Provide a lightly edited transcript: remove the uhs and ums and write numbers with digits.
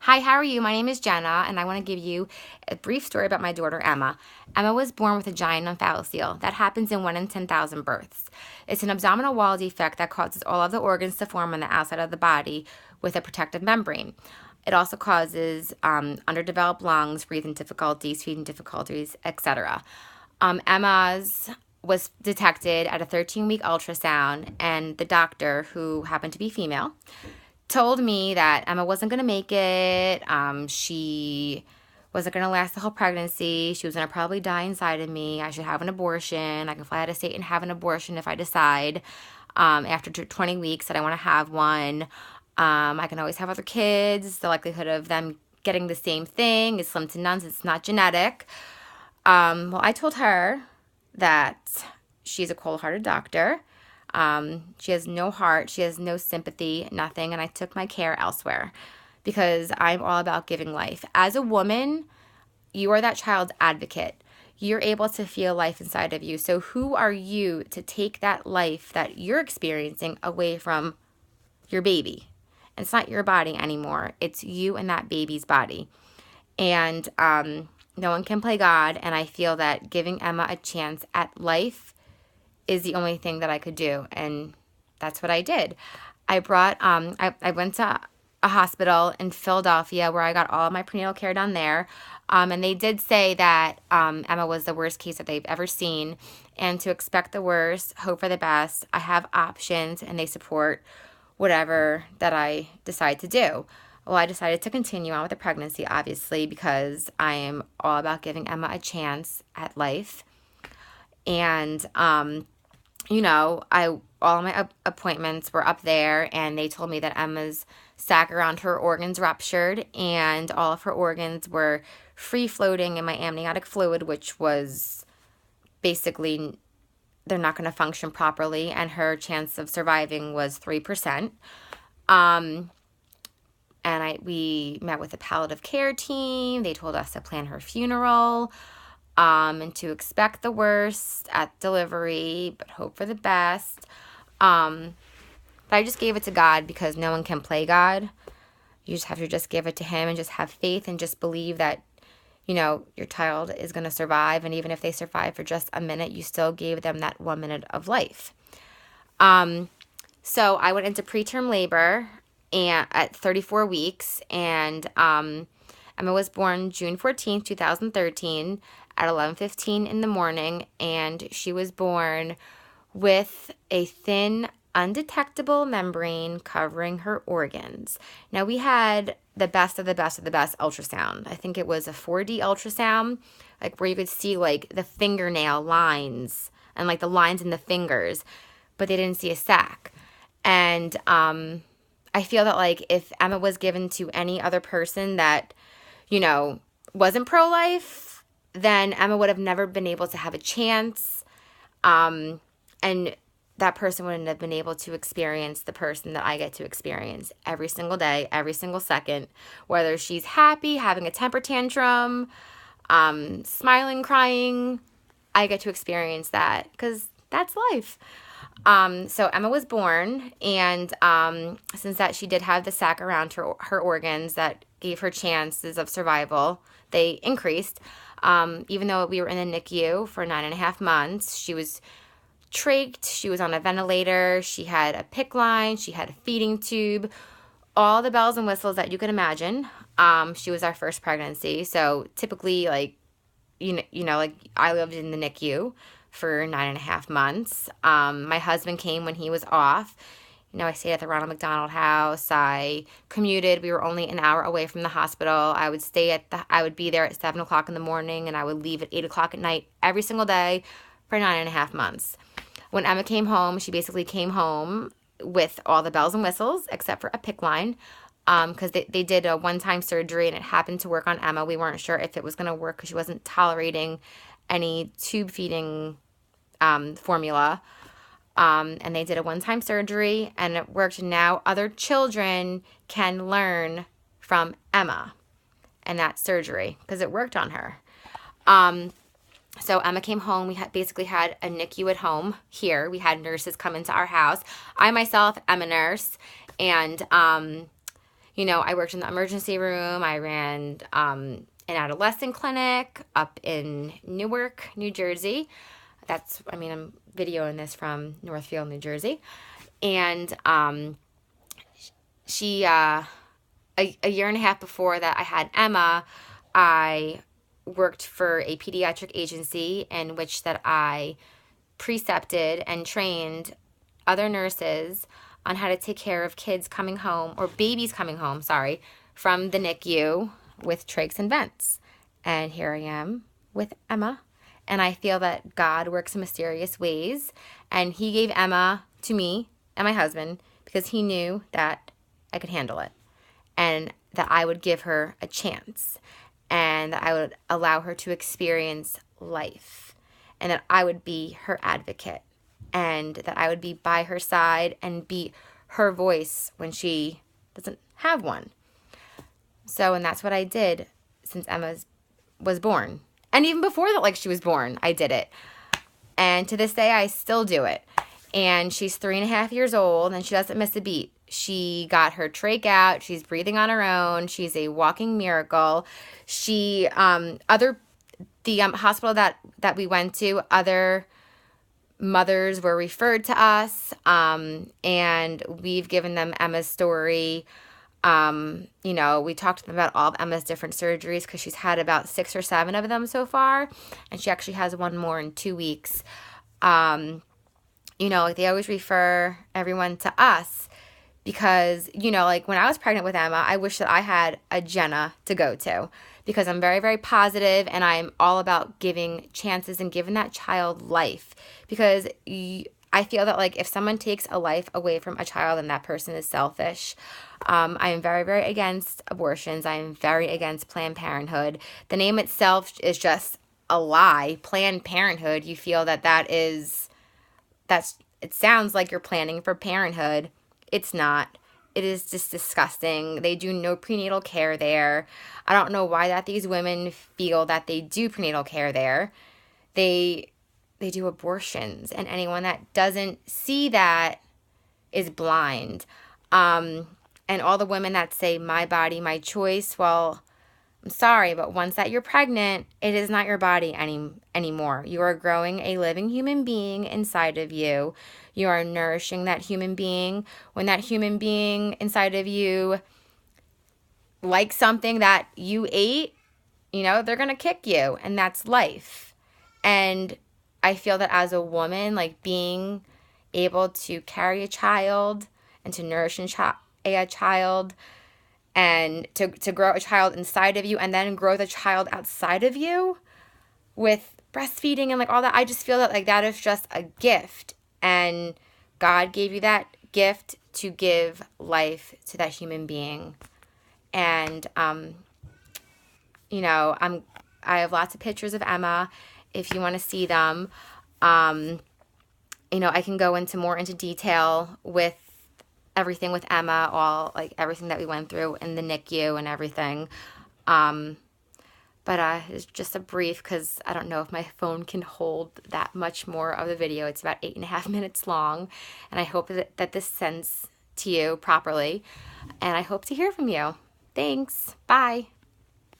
Hi, how are you? My name is Jenna, and I want to give you a brief story about my daughter, Emma. Emma was born with a giant omphalocele. That happens in 1 in 10,000 births. It's an abdominal wall defect that causes all of the organs to form on the outside of the body with a protective membrane. It also causes underdeveloped lungs, breathing difficulties, feeding difficulties, etc. Emma's was detected at a 13-week ultrasound, and the doctor, who happened to be female, told me that Emma wasn't going to make it. She wasn't going to last the whole pregnancy. She was going to probably die inside of me. I should have an abortion. I can fly out of state and have an abortion if I decide after 20 weeks that I want to have one. I can always have other kids. The likelihood of them getting the same thing is slim to none. It's not genetic. Well, I told her that she's a cold-hearted doctor. She has no heart, she has no sympathy, nothing, and I took my care elsewhere because I'm all about giving life. As a woman, you are that child's advocate. You're able to feel life inside of you. So who are you to take that life that you're experiencing away from your baby? And it's not your body anymore. It's you and that baby's body. And no one can play God, and I feel that giving Emma a chance at life is the only thing that I could do, and that's what I did. I went to a hospital in Philadelphia where I got all of my prenatal care done there, and they did say that Emma was the worst case that they've ever seen, and to expect the worst, hope for the best. I have options, and they support whatever that I decide to do. Well, I decided to continue on with the pregnancy, obviously, because I am all about giving Emma a chance at life. And all my appointments were up there, and they told me that Emma's sac around her organs ruptured, and all of her organs were free floating in my amniotic fluid, which was basically they're not going to function properly, and her chance of surviving was 3%. We met with the palliative care team. They told us to plan her funeral. And to expect the worst at delivery, but hope for the best. But I just gave it to God because no one can play God. You just have to just give it to Him and just have faith and just believe that, your child is going to survive. And even if they survive for just a minute, you still gave them that 1 minute of life. So I went into preterm labor at 34 weeks, and Emma was born June 14th, 2013 at 11:15 in the morning, and she was born with a thin, undetectable membrane covering her organs. Now, we had the best of the best of the best ultrasound. I think it was a 4D ultrasound, like where you could see like the fingernail lines and like the lines in the fingers, but they didn't see a sac. And I feel that like if Emma was given to any other person that, wasn't pro-life, then Emma would have never been able to have a chance. And that person wouldn't have been able to experience the person that I get to experience every single day, every single second, whether she's happy, having a temper tantrum, smiling, crying. I get to experience that because that's life. So Emma was born, and since that she did have the sac around her organs that gave her chances of survival, they increased. Even though we were in the NICU for 9.5 months, she was trached, she was on a ventilator, she had a PICC line, she had a feeding tube, all the bells and whistles that you can imagine. She was our first pregnancy, so typically, like, like I lived in the NICU for 9.5 months. My husband came when he was off. I stayed at the Ronald McDonald House. I commuted. We were only an hour away from the hospital. I would be there at 7 o'clock in the morning, and I would leave at 8 o'clock at night every single day for 9.5 months. When Emma came home, she basically came home with all the bells and whistles except for a PICC line, because they did a one-time surgery, and it happened to work on Emma. We weren't sure if it was going to work because she wasn't tolerating any tube feeding formula. And they did a one-time surgery, and it worked. And now other children can learn from Emma and that surgery because it worked on her. So Emma came home. We basically had a NICU at home here. We had nurses come into our house. I myself am a nurse, and I worked in the emergency room. I ran an adolescent clinic up in Newark, New Jersey. I'm videoing this from Northfield, New Jersey. And she, a year and a half before that I had Emma, I worked for a pediatric agency in which that I precepted and trained other nurses on how to take care of kids coming home, or babies coming home, sorry, from the NICU with trachs and vents. And here I am with Emma. And I feel that God works in mysterious ways. And he gave Emma to me and my husband because he knew that I could handle it and that I would give her a chance and that I would allow her to experience life and that I would be her advocate and that I would be by her side and be her voice when she doesn't have one. So, and that's what I did since Emma was born. And even before that, like she was born, I did it. And to this day, I still do it. And she's 3.5 years old and she doesn't miss a beat. She got her trach out. She's breathing on her own. She's a walking miracle. The hospital that we went to, other mothers were referred to us, and we've given them Emma's story. We talked to them about all of Emma's different surgeries because she's had about 6 or 7 of them so far, and she actually has one more in 2 weeks. They always refer everyone to us because, when I was pregnant with Emma, I wish that I had a Jenna to go to because I'm very, very positive and I'm all about giving chances and giving that child life because I feel that, if someone takes a life away from a child, then that person is selfish. I am very, very against abortions. I am very against Planned Parenthood. The name itself is just a lie. Planned Parenthood, you feel it sounds like you're planning for parenthood. It's not. It is just disgusting. They do no prenatal care there. I don't know why that these women feel that they do prenatal care there. They do abortions, and anyone that doesn't see that is blind. And all the women that say, my body, my choice, well, I'm sorry, but once that you're pregnant, it is not your body anymore. You are growing a living human being inside of you. You are nourishing that human being. When that human being inside of you likes something that you ate, they're going to kick you, and that's life. And I feel that as a woman, being able to carry a child and to nourish a child and to grow a child inside of you and then grow the child outside of you with breastfeeding and all that, I just feel that that is just a gift. And God gave you that gift to give life to that human being. And, I have lots of pictures of Emma if you want to see them. I can go into detail with everything with Emma, everything that we went through in the NICU and everything. But it's just a brief because I don't know if my phone can hold that much more of the video. It's about 8.5 minutes long, and I hope that this sends to you properly, and I hope to hear from you. Thanks. Bye.